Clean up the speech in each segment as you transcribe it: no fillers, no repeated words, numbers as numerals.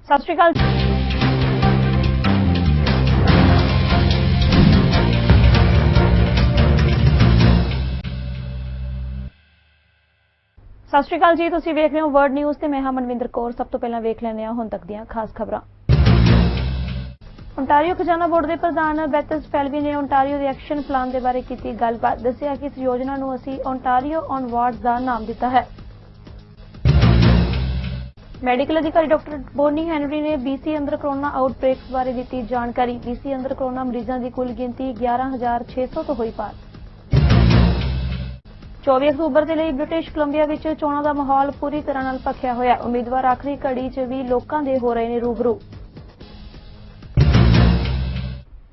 सत श्री अकाल। सत श्री अकाल जी, तुसीं वेख रहे हो वर्ड न्यूज़ ते मैं हां मनविंदर कौर। सब तो पहलां वेख लैंदे हां हुण तक दीआं खास खबरां। ओंटारियो खजाना बोर्ड के प्रधान बैतस फैलवी ने ओंटारियो के एक्शन प्लान के बारे की गलबात। दस्सिया कि इस योजना को असीं ओंटारियो ऑनवार्ड्स का नाम दिता है। मैडिकल अधिकारी डॉक्टर बोनी हैनरी ने BC अंदर कोरोना आउटब्रेक्स बारे दी जानकारी। BC अंदर कोरोना मरीजों की कुल गिनती 11,600 तो हुई पार। 24 अक्तूबर के लिए ब्रिटिश कोलंबिया में चोणों का माहौल पूरी तरह नाल भखिया होया। उम्मीदवार आखिरी घड़ी च भी लोगों के हो रहे हैं रूबरू।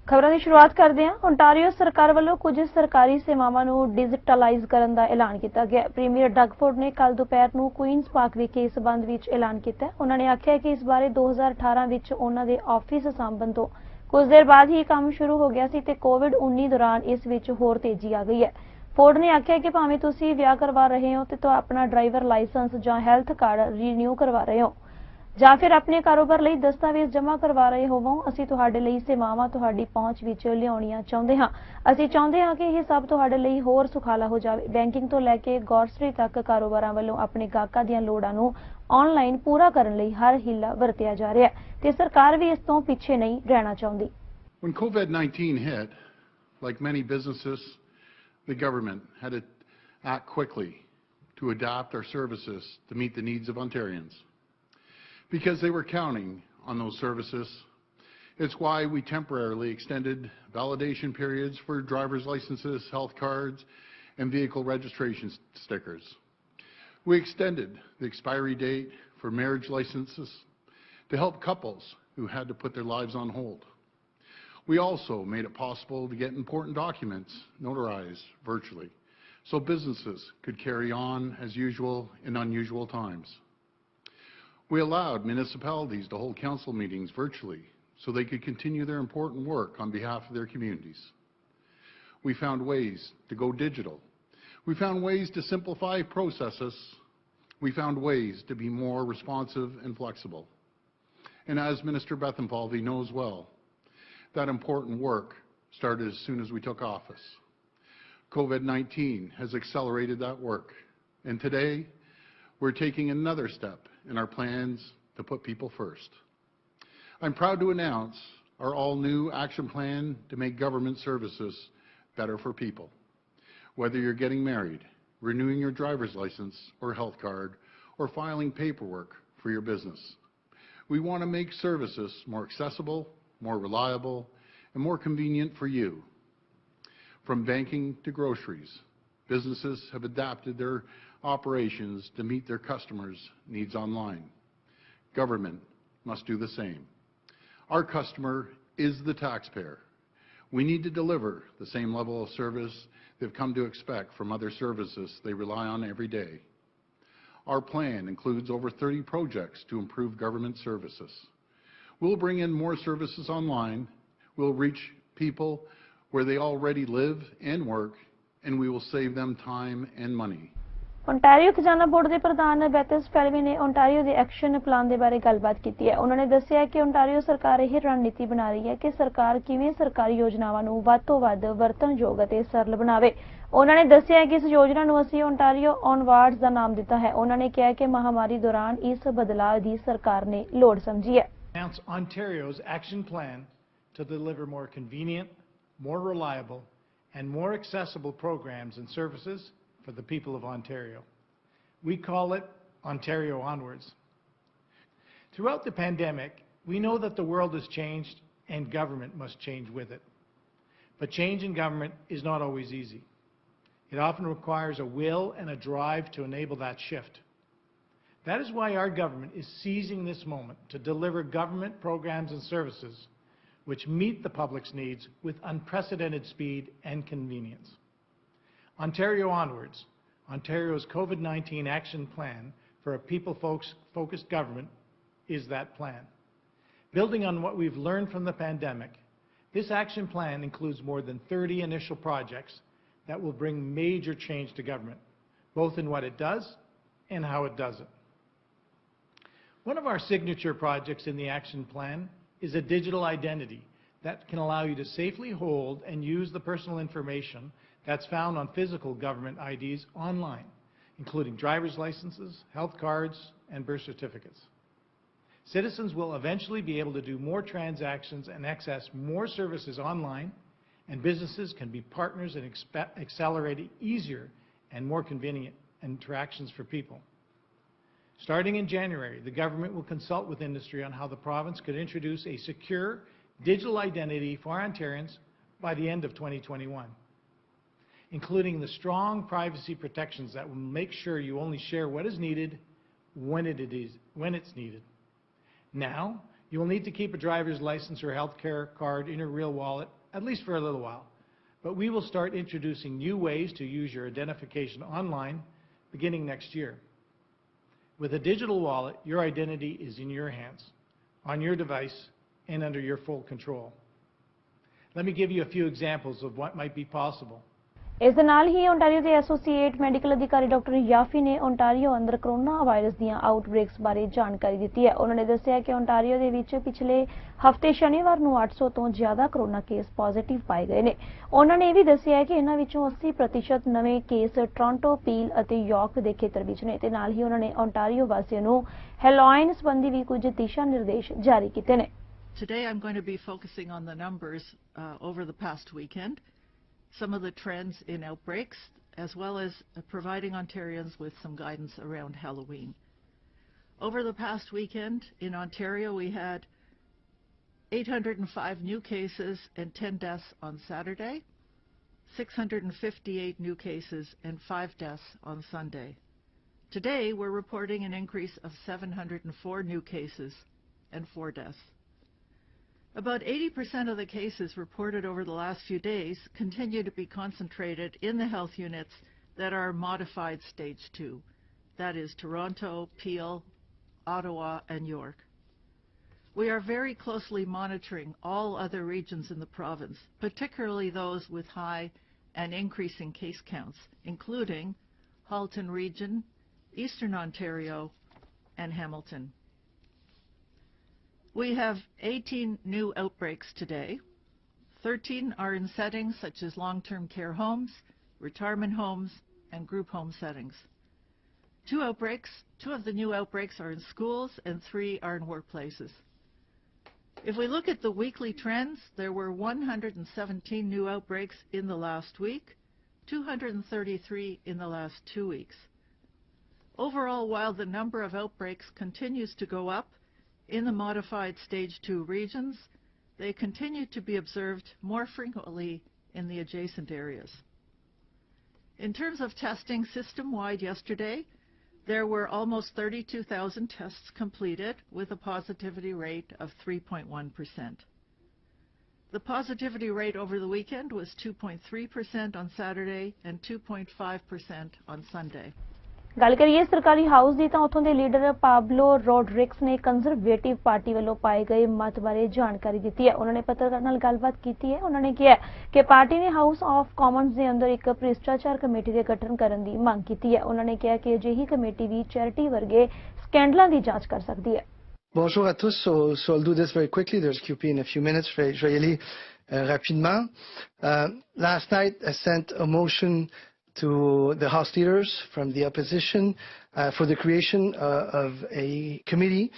खबरों की शुरुआत करते हैं। ओंटारियो सरकार वालों कुछ सरकारी सेवावां नूं डिजिटलाइज करने का ऐलान किया गया। प्रीमियर डगफोर्ड ने कल दोपहर को क्वीनस पार्क विखे इस संबंध में ऐलान किया। उन्होंने आख्या कि इस बारे 2018 में उन्होंने ऑफिस सांभण तो कुछ देर बाद ही काम शुरू हो गया सी ते कोविड-19 दौरान इस विच होर तेजी आ गई है। फोर्ड ने आख्या कि भावें तुसीं विआह करवा रहे हो तो अपना ड्राइवर लाइसेंस जां हैल्थ कार्ड रीन्यू करवा रहे हो जां फिर अपने कारोबार लई दस्तावेज जमा करवा रहे होवो, असीं तुहाडे लई सेवावां तुहाडी पहुंच विच लिआउणीਆਂ चाहुंदे हां। असीं चाहुंदे हां कि ਇਹ सब तुहाडे लई होर सुखाला हो जावे। बैंकिंग तो लैके ग्रोसरी तक कारोबारां ਵੱਲੋਂ अपने गाहकां ਦੀਆਂ ਲੋੜਾਂ ਨੂੰ ऑनलाइन पूरा ਕਰਨ ਲਈ हर ਹੀਲਾ ਵਰਤਿਆ ਜਾ ਰਿਹਾ ਹੈ ਤੇ ਸਰਕਾਰ ਵੀ ਇਸ ਤੋਂ ਪਿੱਛੇ ਨਹੀਂ ਰਹਿਣਾ ਚਾਹੁੰਦੀ। When COVID-19 hit, like many businesses, the government had to act quickly to adapt our services to meet the needs of Ontarians. Because they were counting on those services, it's why we temporarily extended validation periods for driver's licenses, health cards, and vehicle registration stickers. We extended the expiry date for marriage licenses to help couples who had to put their lives on hold. We also made it possible to get important documents notarized virtually, so businesses could carry on as usual in unusual times. We allowed municipalities to hold council meetings virtually so they could continue their important work on behalf of their communities. We found ways to go digital. We found ways to simplify processes. We found ways to be more responsive and flexible. And as Minister Bethenfalvy knows well, that important work started as soon as we took office. COVID-19 has accelerated that work, and today we're taking another step in our plans to put people first. I'm proud to announce our all-new action plan to make government services better for people. Whether you're getting married, renewing your driver's license or health card, or filing paperwork for your business, we want to make services more accessible, more reliable, and more convenient for you. From banking to groceries, businesses have adapted their operations to meet their customers' needs online. Government must do the same. Our customer is the taxpayer. We need to deliver the same level of service they've come to expect from other services they rely on every day. Our plan includes over 30 projects to improve government services. We'll bring in more services online, we'll reach people where they already live and work, and we will save them time and money. Ontario खजाना board के प्रधान बैतस फैलवी ने Ontario के action plan के बारे गलबात की है। उन्होंने दस्सिया कि ओंटारियो सरकार यह रणनीति बना रही है कि सरकार किवें सरकारी योजनावां नूं वध तों वध वरतणयोग अते सरल बनावे। उन्होंने दस्सिया कि इस योजना नूं असीं ओंटारियो ऑनवार्ड्स का नाम दिता है। उन्होंने कहा कि महामारी दौरान इस बदलाव की सरकार ने लोड़ समझी है। Announce Ontario's action plan to deliver more convenient, more reliable, and more accessible programs and services for the people of Ontario. We call it Ontario Onwards. Throughout the pandemic, we know that the world has changed and government must change with it. But change in government is not always easy. It often requires a will and a drive to enable that shift. That is why our government is seizing this moment to deliver government programs and services which meet the public's needs with unprecedented speed and convenience. Ontario Onwards, Ontario's COVID-19 action plan for a people-focused government, is that plan. Building on what we've learned from the pandemic, this action plan includes more than 30 initial projects that will bring major change to government, both in what it does and how it does it. One of our signature projects in the action plan is a digital identity that can allow you to safely hold and use the personal information that's found on physical government IDs online, including driver's licenses, health cards, and birth certificates. Citizens will eventually be able to do more transactions and access more services online, and businesses can be partners in accelerating easier and more convenient interactions for people. Starting in January, the government will consult with industry on how the province could introduce a secure digital identity for Ontarians by the end of 2021, including the strong privacy protections that will make sure you only share what is needed when it's needed. Now, you will need to keep a driver's license or healthcare card in your real wallet, at least for a little while. But we will start introducing new ways to use your identification online beginning next year. With a digital wallet, your identity is in your hands, on your device, and under your full control. Let me give you a few examples of what might be possible. ਇਸ ਦੇ ਨਾਲ ਹੀ Ontario ਦੇ associate medical ਅਧਿਕਾਰੀ doctor ਯਾਫੀ ਨੇ Ontario ਅੰਦਰ corona virus ਦੀਆਂ ਆਊਟਬ੍ਰੇਕਸ ਬਾਰੇ ਜਾਣਕਾਰੀ ਦਿੱਤੀ ਹੈ। ਉਹਨਾਂ ਨੇ ਦੱਸਿਆ ਕਿ ਓਨਟਾਰੀਓ ਦੇ ਵਿੱਚ ਪਿਛਲੇ ਹਫ਼ਤੇ ਸ਼ਨੀਵਾਰ ਨੂੰ 800 ਤੋਂ ਜ਼ਿਆਦਾ ਕਰੋਨਾ ਕੇਸ ਪੋਜ਼ਿਟਿਵ ਪਾਏ ਗਏ ਨੇ। ਉਹਨਾਂ ਨੇ ਇਹ ਵੀ ਦੱਸਿਆ ਕਿ ਇਹਨਾਂ ਵਿੱਚੋਂ 80% ਨਵੇਂ ਕੇਸ ਟੋਰਾਂਟੋ, ਪੀਲ ਅਤੇ ਯਾਰਕ ਦੇ ਖੇਤਰ ਵਿੱਚ ਨੇ ਤੇ ਨਾਲ ਹੀ ਉਹਨਾਂ ਨੇ ਓਨਟਾਰੀਓ ਵਾਸੀਆਂ ਨੂੰ ਹੈਲੋਇਨ ਸੰਬੰਧੀ ਵੀ ਕੁਝ ਦਿਸ਼ਾ ਨਿਰਦੇਸ਼ ਜਾਰੀ ਕੀਤੇ ਨੇ। Today I'm going to be focusing on the numbers over the past weekend, some of the trends in outbreaks, as well as providing Ontarians with some guidance around Halloween. Over the past weekend in Ontario, we had 805 new cases and 10 deaths on Saturday, 658 new cases and 5 deaths on Sunday. Today, we're reporting an increase of 704 new cases and 4 deaths. About 80% of the cases reported over the last few days continue to be concentrated in the health units that are modified stage 2. That is Toronto, Peel, Ottawa, and York. We are very closely monitoring all other regions in the province, particularly those with high and increasing case counts, including Halton Region, Eastern Ontario, and Hamilton. We have 18 new outbreaks today. 13 are in settings such as long-term care homes, retirement homes, and group home settings. Two of the new outbreaks are in schools and 3 are in workplaces. If we look at the weekly trends, there were 117 new outbreaks in the last week, 233 in the last 2 weeks. Overall, while the number of outbreaks continues to go up, in the modified stage 2 regions, they continue to be observed more frequently in the adjacent areas. In terms of testing system-wide yesterday, there were almost 32,000 tests completed with a positivity rate of 3.1%. The positivity rate over the weekend was 2.3% on Saturday and 2.5% on Sunday. ਗੱਲ ਕਰੀਏ ਸਰਕਾਰੀ house ਦੀ ਤਾਂ ਉੱਥੋਂ ਦੇ leader Pablo ਰੋਡਰਿਕਸ ਨੇ conservative party ਵੱਲੋਂ ਪਾਏ ਗਏ ਮਤ ਬਾਰੇ ਜਾਣਕਾਰੀ ਦਿੱਤੀ ਹੈ। ਉਹਨਾਂ ਨੇ ਪੱਤਰਕਾਰਾਂ ਨਾਲ ਗੱਲਬਾਤ ਕੀਤੀ ਹੈ। ਉਹਨਾਂ ਨੇ ਕਿਹਾ ਕਿ ਪਾਰਟੀ ਨੇ ਹਾਊਸ ਆਫ ਕਾਮਨਸ ਦੇ ਅੰਦਰ ਇੱਕ ਭ੍ਰਿਸ਼ਟਾਚਾਰ ਕਮੇਟੀ ਦੇ ਗਠਨ ਕਰਨ ਦੀ ਮੰਗ ਕੀਤੀ ਹੈ। ਉਹਨਾਂ ਨੇ ਕਿਹਾ ਕਿ ਅਜਿਹੀ ਕਮੇਟੀ ਵੀ ਚੈਰਿਟੀ ਵਰਗੇ ਸਕੈਂਡਲਾਂ ਦੀ ਜਾਂਚ ਕਰ ਸਕਦੀ ਹੈ। Bonjour à tous. So I'll do this very quickly. There's QP in a few minutes. Je vais y aller rapidement. Last night I sent a motion to the House leaders from the opposition for the creation of a committee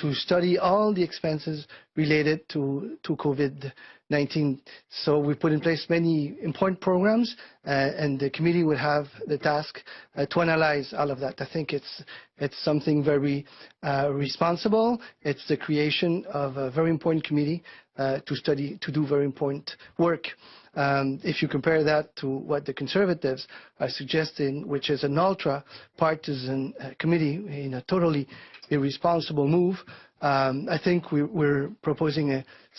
to study all the expenses related to COVID-19. So we put in place many important programs and the committee would have the task to analyze all of that. I think it's something very responsible. It's the creation of a very important committee to do very important work. If you compare that to what the Conservatives are suggesting, which is an ultra-partisan committee in a totally irresponsible move, I think we're proposing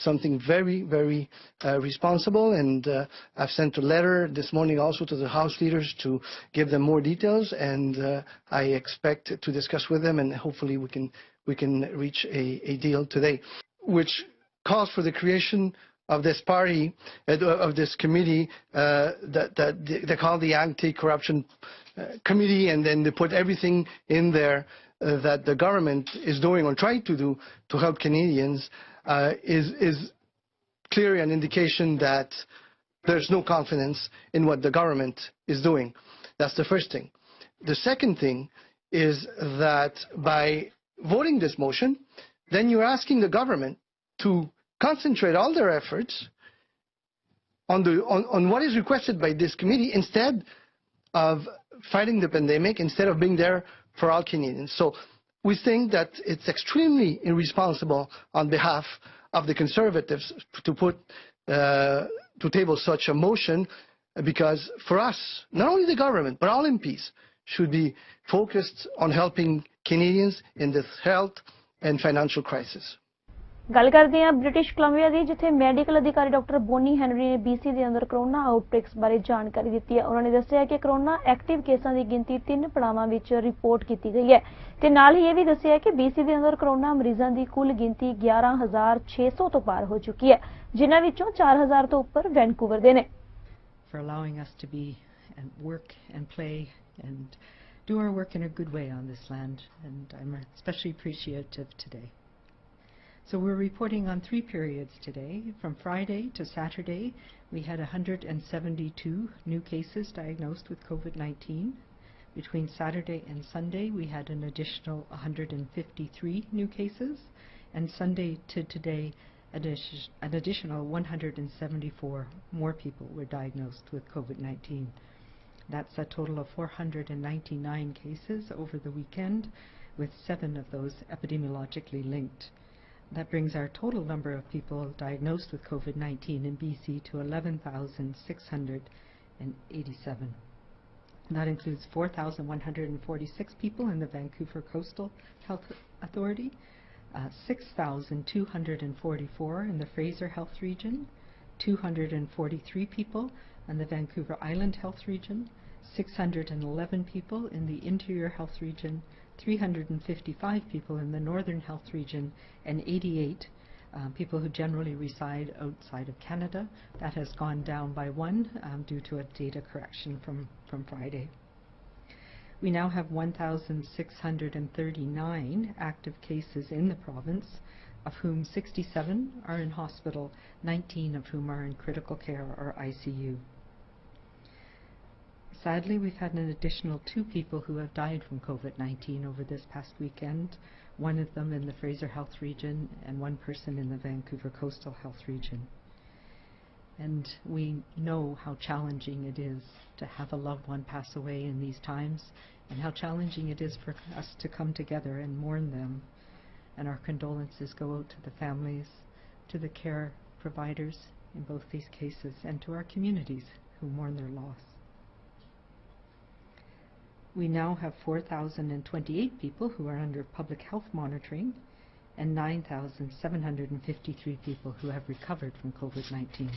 something very, very responsible, and I've sent a letter this morning also to the House leaders to give them more details, and I expect to discuss with them, and hopefully we can reach a deal today, which calls for the creation of this party, of this committee that they call the Anti-Corruption Committee, and then they put everything in there that the government is doing or trying to do to help Canadians is clearly an indication that there's no confidence in what the government is doing. That's the first thing. The second thing is that by voting this motion, then you're asking the government to concentrate all their efforts on what is requested by this committee instead of fighting the pandemic, instead of being there for all Canadians. So we think that it's extremely irresponsible on behalf of the Conservatives to table such a motion, because for us, not only the government, but all MPs should be focused on helping Canadians in this health and financial crisis. ਗੱਲ ਕਰਦੇ ਹਾਂ British Columbia ਦੀ, ਜਿੱਥੇ medical ਅਧਿਕਾਰੀ doctor Boney Henry ਨੇ BC ਦੇ ਅੰਦਰ corona ਆਊਟਬ੍ਰੇਕਸ ਬਾਰੇ ਜਾਣਕਾਰੀ ਦਿੱਤੀ ਹੈ। ਉਹਨਾਂ ਨੇ ਦੱਸਿਆ ਕਿ ਕਰੋਨਾ ਐਕਟਿਵ ਕੇਸਾਂ ਦੀ ਗਿਣਤੀ 3 ਪੜਾਵਾਂ ਵਿੱਚ ਰਿਪੋਰਟ ਕੀਤੀ ਗਈ ਹੈ ਤੇ ਨਾਲ ਹੀ ਇਹ ਵੀ ਦੱਸਿਆ ਕਿ BC ਦੇ ਅੰਦਰ ਕਰੋਨਾ ਮਰੀਜ਼ਾਂ ਦੀ ਕੁੱਲ ਗਿਣਤੀ 11,600 ਤੋਂ ਪਾਰ ਹੋ ਚੁੱਕੀ ਹੈ, ਜਿਨ੍ਹਾਂ ਵਿੱਚੋਂ 4,000 ਤੋਂ ਉੱਪਰ ਵੈਨਕੂਵਰ ਦੇ ਨੇ। For allowing us to be and work and play and do our work in a good way on this land, and I'm especially appreciative today. So we're reporting on 3 periods today. From Friday to Saturday, we had 172 new cases diagnosed with COVID-19. Between Saturday and Sunday, we had an additional 153 new cases, and Sunday to today, an additional 174 more people were diagnosed with COVID-19. That's a total of 499 cases over the weekend, with 7 of those epidemiologically linked. That brings our total number of people diagnosed with COVID-19 in BC to 11,687. That includes 4,146 people in the Vancouver Coastal Health Authority, 6,244 in the Fraser Health Region, 243 people in the Vancouver Island Health Region, 611 people in the Interior Health Region, 355 people in the Northern Health Region, and 88 people who generally reside outside of Canada. That has gone down by 1 due to a data correction from Friday. We now have 1,639 active cases in the province, of whom 67 are in hospital, 19 of whom are in critical care or ICU. Sadly, we've had an additional 2 people who have died from COVID-19 over this past weekend, one of them in the Fraser Health Region and 1 person in the Vancouver Coastal Health Region. And we know how challenging it is to have a loved one pass away in these times, and how challenging it is for us to come together and mourn them. And our condolences go out to the families, to the care providers in both these cases, and to our communities who mourn their loss. We now have 4,028 people who are under public health monitoring, and 9,753 people who have recovered from COVID-19.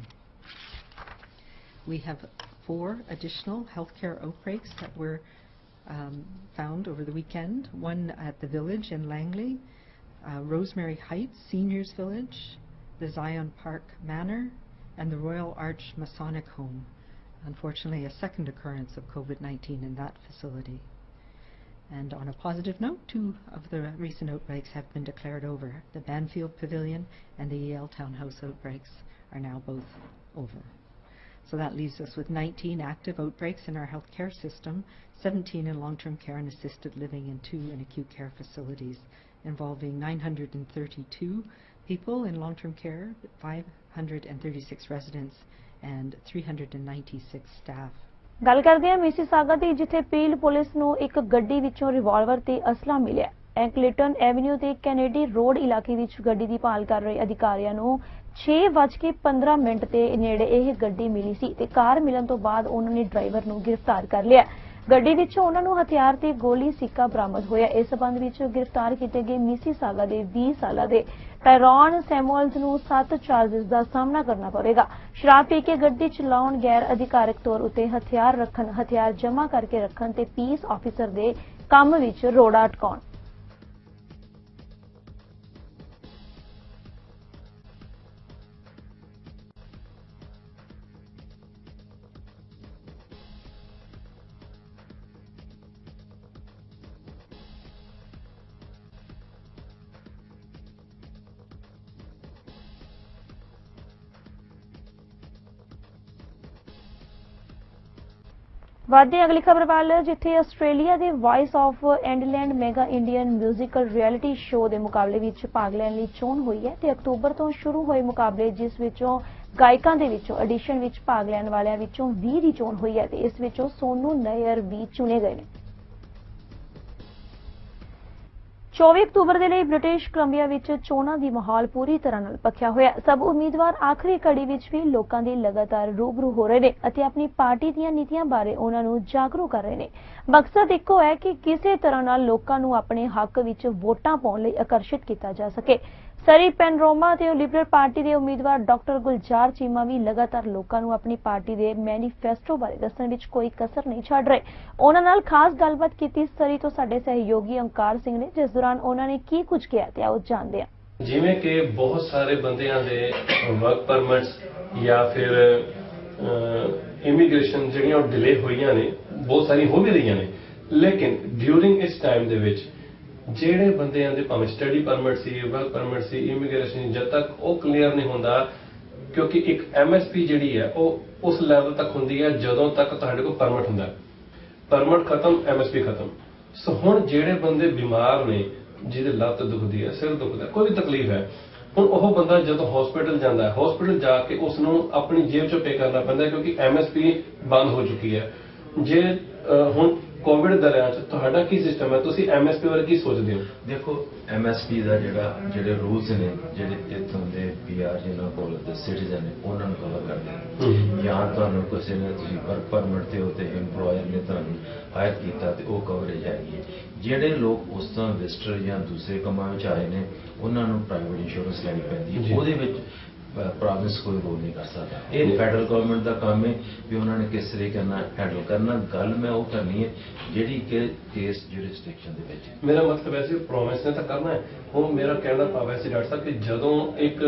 We have 4 additional healthcare outbreaks that were found over the weekend. One at the village in Langley, Rosemary Heights Seniors Village, the Zion Park Manor, and the Royal Arch Masonic Home. Unfortunately, a second occurrence of COVID-19 in that facility. And on a positive note, 2 of the recent outbreaks have been declared over. The Banfield Pavilion and the Yale Townhouse outbreaks are now both over. So that leaves us with 19 active outbreaks in our healthcare system, 17 in long-term care and assisted living, and 2 in acute care facilities, involving 932 people in long-term care, 536 residents, and 396 staff. ਗੱਲ ਕਰਦੇ ਹਾਂ Mississauga ਦੀ, ਜਿੱਥੇ peel police ਨੂੰ ਇੱਕ ਗੱਡੀ ਵਿੱਚੋਂ revolver ਤੇ ਅਸਲਾ ਮਿਲਿਆ। ਐਂਕਲਿਟਨ ਐਵਨਿਊ ਤੇ ਕੈਨੇਡੀ ਰੋਡ ਇਲਾਕੇ ਵਿੱਚ ਗੱਡੀ ਦੀ ਭਾਲ ਕਰ ਰਹੇ ਅਧਿਕਾਰੀਆਂ ਨੂੰ 6:15 ਤੇ ਨੇੜੇ ਇਹ ਗੱਡੀ ਮਿਲੀ ਸੀ ਤੇ ਕਾਰ ਮਿਲਣ ਤੋਂ ਬਾਅਦ ਉਹਨਾਂ ਨੇ ਡਰਾਈਵਰ ਨੂੰ ਗ੍ਰਿਫਤਾਰ ਕਰ ਲਿਆ। ਗੱਡੀ ਵਿੱਚੋਂ ਉਹਨਾਂ ਨੂੰ ਹਥਿਆਰ ਤੇ ਗੋਲੀ ਸਿੱਕਾ ਬਰਾਮਦ ਹੋਇਆ। ਇਸ ਸਬੰਧ ਵਿੱਚ ਗ੍ਰਿਫਤਾਰ ਕੀਤੇ ਗਏ ਮਿਸੀਸਾਗਾ ਦੇ 20 ਸਾਲਾਂ ਦੇ ਟਾਇਰੋਨ ਸੈਮੂਅਲਸ ਨੂੰ 7 ਚਾਰजेस ਦਾ ਸਾਹਮਣਾ ਕਰਨਾ ਪਵੇਗਾ। ਸ਼ਰਾਬ ਪੀ ਕੇ ਗੱਡੀ ਚਲਾਉਣ, ਗੈਰ ਅਧਿਕਾਰਕ ਤੌਰ ਉੱਤੇ ਹਥਿਆਰ ਰੱਖਣ, ਹਥਿਆਰ ਜਮ੍ਹਾਂ ਕਰਕੇ ਰੱਖਣ ਤੇ ਪੀਸ ਆਫੀਸਰ ਦੇ ਕੰਮ ਵਿੱਚ ਰੋੜਾ ਅਟਕਾਉਣ। ਵਾਧੇ ਅਗਲੀ ਖਬਰ ਵੱਲ, ਜਿੱਥੇ ਆਸਟ੍ਰੇਲੀਆ ਦੇ ਵਾਇਸ ਆਫ ਐਂਡਲੈਂਡ mega Indian musical reality show ਦੇ ਮੁਕਾਬਲੇ ਵਿੱਚ ਭਾਗ ਲੈਣ ਲਈ ਚੋਣ ਹੋਈ ਹੈ ਤੇ ਅਕਤੂਬਰ ਤੋਂ ਸ਼ੁਰੂ ਹੋਏ ਮੁਕਾਬਲੇ ਜਿਸ ਵਿੱਚੋਂ ਗਾਇਕਾਂ ਦੇ ਵਿੱਚੋਂ ਆਡੀਸ਼ਨ ਵਿੱਚ ਭਾਗ ਲੈਣ ਵਾਲਿਆਂ ਵਿੱਚੋਂ 20 ਦੀ ਚੋਣ ਹੋਈ ਹੈ ਤੇ ਇਸ ਵਿੱਚੋਂ ਸੋਨੂ ਨਈਅਰ ਵੀ ਚੁਣੇ ਗਏ ਨੇ। 24 ਅਕਤੂਬਰ ਦੇ ਲਈ ਬ੍ਰਿਟਿਸ਼ ਕੋਲੰਬੀਆ ਵਿੱਚ ਚੋਣਾਂ ਦੀ ਮਾਹੌਲ ਪੂਰੀ ਤਰ੍ਹਾਂ ਨਾਲ ਭਖਿਆ ਹੋਇਆ। ਸਭ ਉਮੀਦਵਾਰ ਆਖਰੀ ਘੜੀ ਵਿੱਚ ਵੀ ਲੋਕਾਂ ਦੀ ਲਗਾਤਾਰ ਰੂਬਰੂ ਹੋ ਰਹੇ ਨੇ ਅਤੇ ਆਪਣੀ ਪਾਰਟੀ ਦੀਆਂ ਨੀਤੀਆਂ ਬਾਰੇ ਉਹਨਾਂ ਨੂੰ ਜਾਗਰੂਕ ਕਰ ਰਹੇ ਨੇ। ਮਕਸਦ ਇੱਕੋ ਹੈ ਕਿ ਕਿਸੇ ਤਰ੍ਹਾਂ ਨਾਲ ਲੋਕਾਂ ਨੂੰ ਆਪਣੇ ਹੱਕ ਵਿੱਚ ਵੋਟਾਂ ਪਾਉਣ ਲਈ ਆਕਰਸ਼ਿਤ ਕੀਤਾ ਜਾ ਸਕੇ। ਸਰੀ ਪੈਨਰੋਮਾ ਤੇ ਲਿਬਰਲ ਪਾਰਟੀ ਦੇ ਉਮੀਦਵਾਰ ਡਾਕਟਰ ਗੁਲਜ਼ਾਰ ਚੀਮਾ ਵੀ ਲਗਾਤਾਰ ਲੋਕਾਂ ਨੂੰ ਆਪਣੀ ਪਾਰਟੀ ਦੇ ਮੈਨੀਫੈਸਟੋ ਬਾਰੇ ਦੱਸਣ ਵਿੱਚ ਕੋਈ ਕਸਰ ਨਹੀਂ ਛੱਡ ਰਹੇ। ਉਹਨਾਂ ਨਾਲ ਖਾਸ ਗੱਲਬਾਤ ਕੀਤੀ ਸਰੀ ਤੋਂ ਸਾਡੇ ਸਹਿਯੋਗੀ ਓਮਕਾਰ ਸਿੰਘ ਨੇ, ਜਿਸ ਦੌਰਾਨ ਉਹਨਾਂ ਨੇ ਕੀ ਕੁਝ ਕਿਹਾ ਤੇ ਆਓ ਜਾਣਦੇ ਹਾਂ। ਜਿਵੇਂ ਕਿ ਬਹੁਤ ਸਾਰੇ ਬੰਦਿਆਂ ਦੇ ਵਰਕ ਪਰਮਿਟਸ ਜਾਂ ਫਿਰ ਇਮੀਗ੍ਰੇਸ਼ਨ ਜਿਹੜੀਆਂ ਉਹ ਡਿਲੇ ਹੋਈਆਂ ਨੇ, ਬਹੁਤ ਸਾਰੀਆਂ ਹੋ ਵੀ ਰਹੀਆਂ ਨੇ, ਲੇਕਿਨ ਡਿਊਰਿੰਗ ਇਸ ਟਾਈਮ ਦੇ ਵਿੱਚ ਜਿਹੜੇ ਬੰਦਿਆਂ ਦੇ ਭਾਵੇਂ ਸਟੱਡੀ ਪਰਮਿਟ ਸੀ, ਵਰਕ ਪਰਮਿਟ ਸੀ, ਇਮੀਗ੍ਰੇਸ਼ਨ, ਜਦ ਤੱਕ ਉਹ ਕਲੀਅਰ ਨਹੀਂ ਹੁੰਦਾ, ਕਿਉਂਕਿ ਇੱਕ MSP ਜਿਹੜੀ ਹੈ ਉਹ ਉਸ ਲੈਵਲ ਤੱਕ ਹੁੰਦੀ ਹੈ ਜਦੋਂ ਤੱਕ ਤੁਹਾਡੇ ਕੋਲ ਪਰਮਿਟ ਹੁੰਦਾ। ਪਰਮਿਟ ਖਤਮ, MSP ਖਤਮ। ਸੋ ਹੁਣ ਜਿਹੜੇ ਬੰਦੇ ਬਿਮਾਰ ਨੇ, ਜਿਹਦੇ ਲੱਤ ਦੁਖਦੀ ਹੈ, ਸਿਰ ਦੁਖਦਾ, ਕੋਈ ਵੀ ਤਕਲੀਫ ਹੈ, ਹੁਣ ਉਹ ਬੰਦਾ ਜਦੋਂ ਹਸਪੀਟਲ ਜਾਂਦਾ ਹੈ, ਹਸਪੀਟਲ ਜਾ ਕੇ ਉਸ ਨੂੰ ਆਪਣੀ ਜੇਬ ਚੋਂ ਪੇ ਕਰਨਾ ਪੈਂਦਾ ਕਿਉਂਕਿ MSP ਬੰਦ ਹੋ ਚੁੱਕੀ ਹੈ। ਜੇ ਹੁਣ ਕੋਵਿਡ ਦਰਿਆ 'ਚ ਤੁਹਾਡਾ ਕੀ ਸਿਸਟਮ ਹੈ, ਤੁਸੀਂ MSP ਬਾਰੇ ਕੀ ਸੋਚਦੇ ਹੋ? ਦੇਖੋ, MSP ਦਾ ਜਿਹੜੇ ਰੂਲਸ ਨੇ, ਜਿਹੜੇ ਇੱਥੋਂ ਦੇ PR ਜਿਹਨਾਂ ਕੋਲ ਸਿਟੀਜ਼ਨ ਨੇ ਉਹਨਾਂ ਨੂੰ ਕਵਰ ਕਰਦੇ ਨੇ। ਜਾਂ ਤੁਹਾਨੂੰ ਕਿਸੇ ਨੇ ਤੁਸੀਂ ਵਰਕ ਪਰਮਿਟ ਤੇ ਹੋ ਤੇ EMPLOYER ਨੇ ਤੁਹਾਨੂੰ ਹਾਇਰ ਕੀਤਾ ਤੇ ਉਹ ਕਵਰੇਜ ਹੈਗੀ ਹੈ। ਜਿਹੜੇ ਲੋਕ ਉਸ ਤਰ੍ਹਾਂ ਵਿਜ਼ਟਰ ਜਾਂ ਦੂਸਰੇ ਕੰਮਾਂ ਵਿੱਚ ਆਏ ਨੇ ਉਹਨਾਂ ਨੂੰ ਪ੍ਰਾਈਵੇਟ ਇੰਸ਼ੋਰੈਂਸ ਲੈਣੀ ਪੈਂਦੀ ਹੈ। ਉਹਦੇ ਵਿੱਚ ਪ੍ਰੋਵਿੰਸ ਕੋਈ ਰੋਲ ਨਹੀਂ ਕਰ ਸਕਦਾ। ਇਹ ਫੈਡਰਲ ਗਵਰਨਮੈਂਟ ਦਾ ਕੰਮ ਹੈ ਵੀ ਉਹਨਾਂ ਨੇ ਕਿਸ ਤਰੀਕੇ ਨਾਲ ਹੈਂਡਲ ਕਰਨਾ। ਗੱਲ ਮੈਂ ਉਹ ਕਰਨੀ ਹੈ ਜਿਹੜੀ ਕਿ ਕੇਸ ਜੁਰਿਸਡਿਕਸ਼ਨ ਦੇ ਵਿੱਚ। ਮੇਰਾ ਮਤਲਬ ਹੈ ਸੀ ਪ੍ਰੋਵਿੰਸ ਨੇ ਤਾਂ ਕਰਨਾ ਹੈ। ਹੁਣ ਮੇਰਾ ਕਹਿਣ ਦਾ ਭਾਵ ਹੈ ਸੀ ਡਾਕਟਰ ਸਾਹਿਬ ਕਿ ਜਦੋਂ ਇੱਕ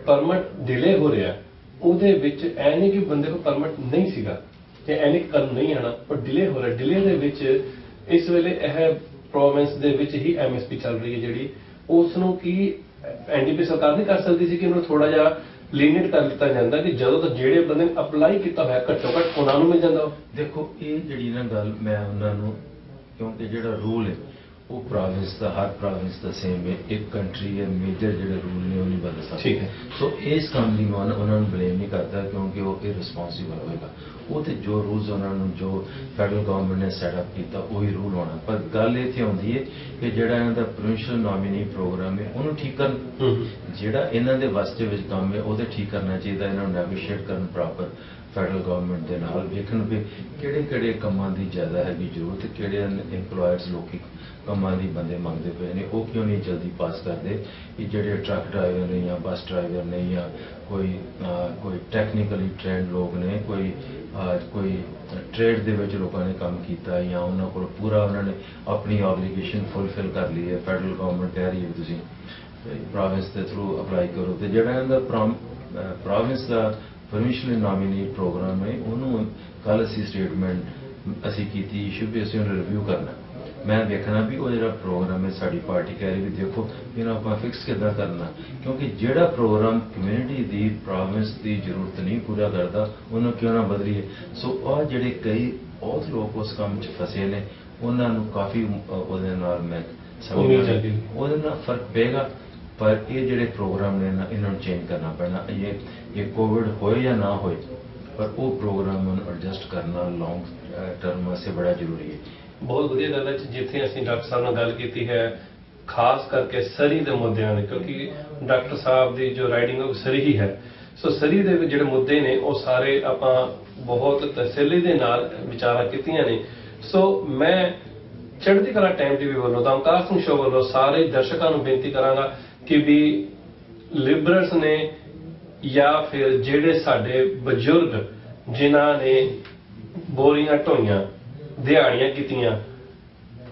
ਪਰਮਿਟ ਡਿਲੇ ਹੋ ਰਿਹਾ ਉਹਦੇ ਵਿੱਚ ਐ ਨਹੀਂ ਕਿ ਬੰਦੇ ਕੋਲ ਪਰਮਿਟ ਨਹੀਂ ਸੀਗਾ ਤੇ ਐ ਨਹੀਂ ਕੱਲ ਨਹੀਂ ਆਣਾ, ਪਰ ਡਿਲੇ ਹੋ ਰਿਹਾ। ਡਿਲੇ ਦੇ ਵਿੱਚ ਇਸ ਵੇਲੇ ਇਹ ਪ੍ਰੋਵਿੰਸ ਦੇ ਵਿੱਚ ਹੀ MSP ਚੱਲ ਰਹੀ ਹੈ ਜਿਹੜੀ ਉਸ ਨੂੰ ਕੀ NDP ਸਰਕਾਰ ਨਹੀਂ ਕਰ ਸਕਦੀ ਸੀ ਕਿ ਉਹਨੂੰ ਥੋੜਾ ਜਿਹਾ ਲੀਨੀਅੰਟ ਕਰ ਦਿੱਤਾ ਜਾਂਦਾ ਕਿ ਜਦੋਂ ਤੱਕ ਜਿਹੜੇ ਬੰਦੇ ਨੇ ਅਪਲਾਈ ਕੀਤਾ ਹੋਇਆ ਘੱਟੋ ਘੱਟ ਉਹਨਾਂ ਨੂੰ ਮਿਲ ਜਾਂਦਾ। ਦੇਖੋ, ਇਹ ਜਿਹੜੀ ਨਾ ਗੱਲ ਮੈਂ ਉਹਨਾਂ ਨੂੰ, ਕਿਉਂਕਿ ਜਿਹੜਾ ਰੂਲ ਹੈ ਉਹ ਪ੍ਰੋਵਿੰਸ ਦਾ, ਹਰ ਪ੍ਰੋਵਿੰਸ ਦਾ ਸੇਮ ਹੈ। ਇੱਕ ਕੰਟਰੀ ਹੈ, ਮੇਜਰ ਜਿਹੜੇ ਰੂਲ ਨੇ ਉਹ ਨਹੀਂ ਬਦਲ ਸਕਦੇ। ਠੀਕ ਹੈ। ਸੋ ਇਸ ਕੰਮ ਲਈ ਮੈਂ ਉਹਨਾਂ ਨੂੰ ਬਲੇਮ ਨਹੀਂ ਕਰਦਾ ਕਿਉਂਕਿ ਉਹ ਇਰਰਿਸਪੌਂਸਿਬਲ ਹੋਏਗਾ। ਉਹ ਤੇ ਜੋ ਰੂਲਸ ਉਹਨਾਂ ਨੂੰ ਜੋ ਫੈਡਰਲ ਗਵਰਨਮੈਂਟ ਨੇ ਸੈਟ ਅਪ ਕੀਤਾ ਉਹੀ ਰੂਲ ਹੋਣਾ। ਪਰ ਗੱਲ ਇੱਥੇ ਆਉਂਦੀ ਹੈ ਕਿ ਜਿਹੜਾ ਇਹਨਾਂ ਦਾ ਪ੍ਰੋਵਿੰਸ਼ੀਅਲ ਨੋਮੀਨੀ ਪ੍ਰੋਗਰਾਮ ਹੈ ਉਹਨੂੰ ਠੀਕ ਕਰਨ। ਜਿਹੜਾ ਇਹਨਾਂ ਦੇ ਵਾਸਤੇ ਵਿੱਚ ਕੰਮ ਹੈ ਉਹਦੇ ਠੀਕ ਕਰਨਾ ਚਾਹੀਦਾ। ਇਹਨਾਂ ਨੂੰ ਨੈਗੋਸ਼ੀਏਟ ਕਰਨ ਪ੍ਰੋਪਰ ਫੈਡਰਲ ਗਵਰਨਮੈਂਟ ਦੇ ਨਾਲ, ਵੇਖਣ ਵੀ ਕਿਹੜੇ ਕੰਮਾਂ ਦੀ ਜ਼ਿਆਦਾ ਹੈਗੀ ਜ਼ਰੂਰਤ, ਕਿਹੜੇ EMPLOYERS ਲੋਕੀ ਕੰਮਾਂ ਦੀ ਬੰਦੇ ਮੰਗਦੇ ਪਏ ਨੇ, ਉਹ ਕਿਉਂ ਨਹੀਂ ਜਲਦੀ ਪਾਸ ਕਰਦੇ। ਕਿ ਜਿਹੜੇ ਟਰੱਕ ਡਰਾਈਵਰ ਨੇ ਜਾਂ ਬੱਸ ਡਰਾਈਵਰ ਨੇ ਜਾਂ ਕੋਈ ਟੈਕਨੀਕਲੀ ਟ੍ਰੇਨਡ ਲੋਕ ਨੇ, ਕੋਈ ਟ੍ਰੇਡ ਦੇ ਵਿੱਚ ਲੋਕਾਂ ਨੇ ਕੰਮ ਕੀਤਾ ਜਾਂ ਉਹਨਾਂ ਕੋਲ ਪੂਰਾ ਉਹਨਾਂ ਨੇ ਆਪਣੀ ਆਬਲੀਗੇਸ਼ਨ ਫੁਲਫਿਲ ਕਰ ਲਈ ਹੈ। ਫੈਡਰਲ ਗਵਰਨਮੈਂਟ ਕਹਿ ਰਹੀ ਹੈ ਵੀ ਤੁਸੀਂ ਪ੍ਰੋਵਿੰਸ ਦੇ ਥਰੂ ਅਪਲਾਈ ਕਰੋ ਤੇ ਜਿਹੜਾ ਇਹਨਾਂ ਦਾ ਪ੍ਰੋਵਿੰਸ ਦਾ ਪ੍ਰੋਵਿੰਸ਼ੀਅਲ ਨੋਮੀਨੀ ਪ੍ਰੋਗਰਾਮ ਹੈ ਉਹਨੂੰ ਕੱਲ੍ਹ ਅਸੀਂ ਸਟੇਟਮੈਂਟ ਅਸੀਂ ਕੀਤੀ ਇਸ਼ੂ ਵੀ ਅਸੀਂ ਉਹਨੂੰ ਰਿਵਿਊ ਕਰਨਾ। ਮੈਂ ਵੇਖਣਾ ਵੀ ਉਹ ਜਿਹੜਾ ਪ੍ਰੋਗਰਾਮ ਹੈ ਸਾਡੀ ਪਾਰਟੀ ਕਹਿ ਰਹੀ ਵੀ ਦੇਖੋ ਇਹਨੂੰ ਆਪਾਂ ਫਿਕਸ ਕਿੱਦਾਂ ਕਰਨਾ, ਕਿਉਂਕਿ ਜਿਹੜਾ ਪ੍ਰੋਗਰਾਮ ਕਮਿਊਨਿਟੀ ਦੀ ਪ੍ਰੋਵਿੰਸ ਦੀ ਜ਼ਰੂਰਤ ਨਹੀਂ ਪੂਰਾ ਕਰਦਾ ਉਹਨੂੰ ਕਿਉਂ ਨਾ ਬਦਲੀਏ। ਸੋ ਆਹ ਜਿਹੜੇ ਕਈ ਬਹੁਤ ਲੋਕ ਉਸ ਕੰਮ 'ਚ ਫਸੇ ਨੇ ਉਹਨਾਂ ਨੂੰ ਕਾਫੀ ਉਹਦੇ ਨਾਲ ਮੈਂ ਸਮਝਦਾ ਉਹਦੇ ਨਾਲ ਫਰਕ ਪਏਗਾ। ਪਰ ਇਹ ਜਿਹੜੇ ਪ੍ਰੋਗਰਾਮ ਨੇ ਨਾ ਇਹਨਾਂ ਨੂੰ ਚੇਂਜ ਕਰਨਾ ਪੈਣਾ। ਇਹ ਕੋਵਿਡ ਹੋਏ ਜਾਂ ਨਾ ਹੋਏ ਪਰ ਉਹ ਪ੍ਰੋਗਰਾਮ ਨੂੰ ਐਡਜਸਟ ਕਰਨਾ ਲੌਂਗ ਟਰਮ ਵਾਸਤੇ ਬੜਾ ਜ਼ਰੂਰੀ ਹੈ। ਬਹੁਤ ਵਧੀਆ ਗੱਲ ਹੈ ਜਿੱਥੇ ਅਸੀਂ ਡਾਕਟਰ ਸਾਹਿਬ ਨਾਲ ਗੱਲ ਕੀਤੀ ਹੈ ਖਾਸ ਕਰਕੇ ਸਰੀ ਦੇ ਮੁੱਦਿਆਂ ਨੇ, ਕਿਉਂਕਿ ਡਾਕਟਰ ਸਾਹਿਬ ਦੀ ਜੋ ਰਾਈਡਿੰਗ ਉਹ ਸਰੀ ਹੀ ਹੈ। ਸੋ ਸਰੀ ਦੇ ਜਿਹੜੇ ਮੁੱਦੇ ਨੇ ਉਹ ਸਾਰੇ ਆਪਾਂ ਬਹੁਤ ਤਸੱਲੀ ਦੇ ਨਾਲ ਵਿਚਾਰਾਂ ਕੀਤੀਆਂ ਨੇ। ਸੋ ਮੈਂ ਚੜ੍ਹਦੀ ਕਲਾ ਟਾਈਮ TV ਵੱਲੋਂ ਤਾਂ ਓਮਕਾਰ ਸਿੰਘ ਸ਼ੋਅ ਵੱਲੋਂ ਸਾਰੇ ਦਰਸ਼ਕਾਂ ਨੂੰ ਬੇਨਤੀ ਕਰਾਂਗਾ ਕਿ ਵੀ ਲਿਬਰਲਸ ਨੇ ਜਾਂ ਫਿਰ ਜਿਹੜੇ ਸਾਡੇ ਬਜ਼ੁਰਗ ਜਿਨ੍ਹਾਂ ਨੇ ਬੋਰੀਆਂ ਢੋਈਆਂ, ਦਿਹਾੜੀਆਂ ਕੀਤੀਆਂ,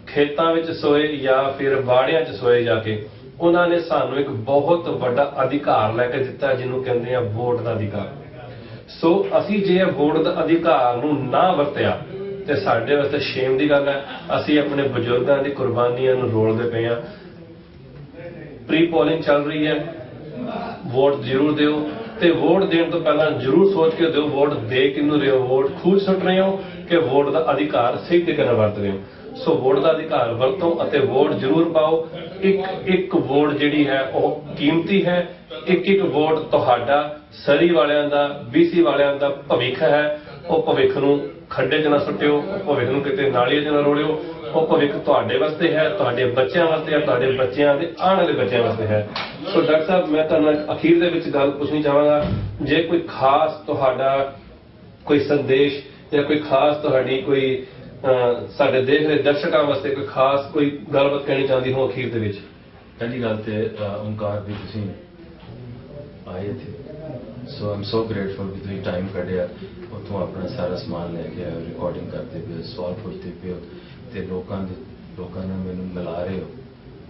ਖੇਤਾਂ ਵਿੱਚ ਸੋਏ ਜਾਂ ਫਿਰ ਬਾੜਿਆਂ 'ਚ ਸੋਏ ਜਾ ਕੇ, ਉਹਨਾਂ ਨੇ ਸਾਨੂੰ ਇੱਕ ਬਹੁਤ ਵੱਡਾ ਅਧਿਕਾਰ ਲੈ ਕੇ ਦਿੱਤਾ ਜਿਹਨੂੰ ਕਹਿੰਦੇ ਆ ਵੋਟ ਦਾ ਅਧਿਕਾਰ। ਸੋ ਅਸੀਂ ਜੇ ਵੋਟ ਦਾ ਅਧਿਕਾਰ ਨੂੰ ਨਾ ਵਰਤਿਆ ਤੇ ਸਾਡੇ ਵਾਸਤੇ ਸ਼ੇਮ ਦੀ ਗੱਲ ਹੈ। ਅਸੀਂ ਆਪਣੇ ਬਜ਼ੁਰਗਾਂ ਦੀ ਕੁਰਬਾਨੀਆਂ ਨੂੰ ਰੋਲਦੇ ਪਏ ਹਾਂ। ਪ੍ਰੀ ਪੋਲਿੰਗ ਚੱਲ ਰਹੀ ਹੈ, ਵੋਟ ਜ਼ਰੂਰ ਦਿਓ। ਤੇ ਵੋਟ ਦੇਣ ਤੋਂ ਪਹਿਲਾਂ ਜ਼ਰੂਰ ਸੋਚ ਕੇ ਦਿਓ ਵੋਟ ਦੇ ਕਿਹਨੂੰ ਰਹੇ ਹੋ, ਵੋਟ ਖੂਜ ਸੁੱਟ ਰਹੇ ਹੋ ਕਿ ਵੋਟ ਦਾ ਅਧਿਕਾਰ ਸਹੀ ਤਰੀਕੇ ਨਾਲ ਵਰਤ ਰਹੇ ਹੋ। ਸੋ ਵੋਟ ਦਾ ਅਧਿਕਾਰ ਵਰਤੋ ਅਤੇ ਵੋਟ ਜ਼ਰੂਰ ਪਾਓ। ਇੱਕ ਵੋਟ ਜਿਹੜੀ ਹੈ ਉਹ ਕੀਮਤੀ ਹੈ। ਇੱਕ ਵੋਟ ਤੁਹਾਡਾ ਸਰੀ ਵਾਲਿਆਂ ਦਾ, BC ਵਾਲਿਆਂ ਦਾ ਭਵਿੱਖ ਹੈ। ਉਹ ਭਵਿੱਖ ਨੂੰ ਖੱਡੇ 'ਚ ਨਾ ਸੁੱਟਿਓ, ਉਹ ਭਵਿੱਖ ਨੂੰ ਕਿਤੇ ਨਾਲੀਆਂ 'ਚ ਨਾ ਰੋੜਿਓ। ਉਹ ਭਵਿੱਖ ਤੁਹਾਡੇ ਵਾਸਤੇ ਹੈ, ਤੁਹਾਡੇ ਬੱਚਿਆਂ ਵਾਸਤੇ ਹੈ, ਤੁਹਾਡੇ ਬੱਚਿਆਂ ਦੇ ਆਉਣ ਵਾਲੇ ਬੱਚਿਆਂ ਵਾਸਤੇ ਹੈ। ਸੋ ਡਾਕਟਰ ਸਾਹਿਬ, ਮੈਂ ਤੁਹਾਨੂੰ ਅਖੀਰ ਦੇ ਵਿੱਚ ਗੱਲ ਪੁੱਛਣੀ ਚਾਹਾਂਗਾ, ਜੇ ਕੋਈ ਖਾਸ ਤੁਹਾਡਾ ਕੋਈ ਸੰਦੇਸ਼ ਜਾਂ ਕੋਈ ਖਾਸ ਤੁਹਾਡੀ ਕੋਈ ਸਾਡੇ ਦੇਖ ਰਹੇ ਦਰਸ਼ਕਾਂ ਵਾਸਤੇ ਕੋਈ ਖਾਸ ਕੋਈ ਗੱਲਬਾਤ ਕਹਿਣੀ ਚਾਹੁੰਦੀ ਹੋ ਅਖੀਰ ਦੇ ਵਿੱਚ? ਪਹਿਲੀ ਗੱਲ ਤੇ ਓਮਕਾਰ ਵੀ ਤੁਸੀਂ ਆਏ ਥੇ, ਸੋ ਆਮ ਸੋ ਗ੍ਰੇਟਫੁਲ ਕਿ ਤੁਸੀਂ ਟਾਈਮ ਕੱਢਿਆ, ਉੱਥੋਂ ਆਪਣਾ ਸਾਰਾ ਸਮਾਨ ਲੈ ਕੇ ਆਏ, ਰਿਕਾਰਡਿੰਗ ਕਰਦੇ ਪਏ, ਸਵਾਲ ਪੁੱਛਦੇ ਪਏ ਹੋ ਤੇ ਲੋਕਾਂ ਨਾਲ ਮੈਨੂੰ ਮਿਲਾ ਰਹੇ ਹੋ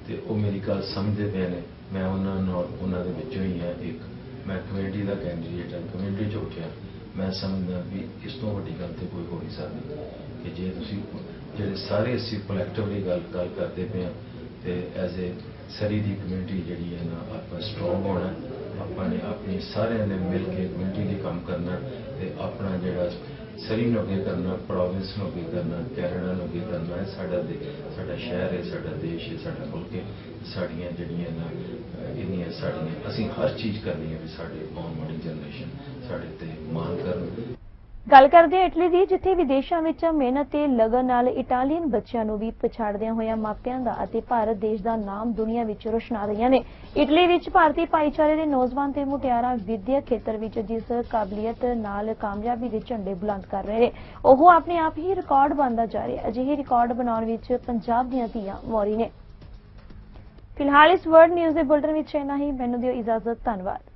ਤੇ ਉਹ ਮੇਰੀ ਗੱਲ ਸਮਝਦੇ ਪਏ ਨੇ। ਮੈਂ ਉਹਨਾਂ ਦੇ ਵਿੱਚੋਂ ਹੀ ਹਾਂ ਇੱਕ। ਮੈਂ ਕਮੇਟੀ ਦਾ ਕੈਂਡੀਡੇਟ ਹਾਂ, ਕਮੇਟੀ 'ਚ ਉੱਠਿਆ। ਮੈਂ ਸਮਝਦਾ ਵੀ ਇਸ ਤੋਂ ਵੱਡੀ ਗੱਲ ਤੇ ਕੋਈ ਹੋ ਨਹੀਂ ਸਕਦੀ ਕਿ ਜੇ ਤੁਸੀਂ ਜਿਹੜੇ ਸਾਰੇ ਅਸੀਂ ਕਲੈਕਟਿਵਲੀ ਗੱਲ ਕਰਦੇ ਪਏ ਹਾਂ ਤੇ as a Surrey the community ਜਿਹੜੀ ਹੈ ਨਾ, ਆਪਾਂ ਸਟਰੋਂਗ ਹੋਣਾ, ਆਪਾਂ ਨੇ ਆਪਣੀ ਸਾਰਿਆਂ ਨੇ ਮਿਲ ਕੇ ਕਮਿਊਨਿਟੀ ਲਈ ਕੰਮ ਕਰਨਾ ਤੇ ਆਪਣਾ ਜਿਹੜਾ ਸਰੀ ਨੂੰ ਅੱਗੇ ਕਰਨਾ, ਪ੍ਰੋਵਿੰਸ ਨੂੰ ਅੱਗੇ ਕਰਨਾ, ਕੈਨੇਡਾ ਨੂੰ ਅੱਗੇ ਕਰਨਾ ਹੈ। ਸਾਡਾ ਸ਼ਹਿਰ ਹੈ, ਸਾਡਾ ਦੇਸ਼ ਹੈ, ਸਾਡਾ ਮੁਲਕ ਹੈ। ਸਾਡੀਆਂ ਜਿਹੜੀਆਂ ਨਾ ਇੰਨੀਆਂ ਸਾਡੀਆਂ ਅਸੀਂ ਹਰ ਚੀਜ਼ ਕਰਨੀ ਹੈ ਵੀ ਸਾਡੇ ਆਉਣ ਵਾਲੀ ਜਨਰੇਸ਼ਨ ਸਾਡੇ ਤੇ ਮਾਣ ਕਰਨ। ਗੱਲ ਕਰਦੇ ਹਾਂ ਇਟਲੀ ਦੀ, ਜਿੱਥੇ ਵਿਦੇਸ਼ਾਂ ਵਿੱਚ ਮਿਹਨਤ ਤੇ ਲਗਨ ਨਾਲ ਇਟਾਲੀਅਨ ਬੱਚਿਆਂ ਨੂੰ ਵੀ ਪਛਾੜਦਿਆਂ ਹੋਇਆਂ ਮਾਪਿਆਂ ਦਾ ਅਤੇ ਭਾਰਤ ਦੇਸ਼ ਦਾ ਨਾਮ ਦੁਨੀਆ ਵਿੱਚ ਰੋਸ਼ਨਾ ਰਹੀਆਂ ਨੇ। ਇਟਲੀ ਵਿੱਚ ਭਾਰਤੀ ਭਾਈਚਾਰੇ ਦੇ ਨੌਜਵਾਨ ਤੇ ਮੁਟਿਆਰਾਂ ਵਿਦਿਅਕ ਖੇਤਰ ਵਿੱਚ ਜਿਸ ਕਾਬਲੀਅਤ ਨਾਲ ਕਾਮਯਾਬੀ ਦੇ ਝੰਡੇ ਬੁਲੰਦ ਕਰ ਰਹੇ ਨੇ, ਉਹ ਆਪਣੇ ਆਪ ਹੀ ਰਿਕਾਰਡ ਬਣਦਾ ਜਾ ਰਿਹਾ। ਅਜਿਹੇ ਰਿਕਾਰਡ ਬਣਾਉਣ ਵਿੱਚ ਪੰਜਾਬ ਦੀਆਂ ਧੀਆਂ ਮੋਹਰੀ ਨੇ। ਫਿਲਹਾਲ ਇਸ ਵਰਲਡ ਨਿਊਜ਼ ਦੇ ਬੁਲਟਨ ਵਿੱਚ ਇੰਨਾ ਹੀ। ਮੈਨੂੰ ਦਿਓ ਇਜਾਜ਼ਤ। ਧੰਨਵਾਦ।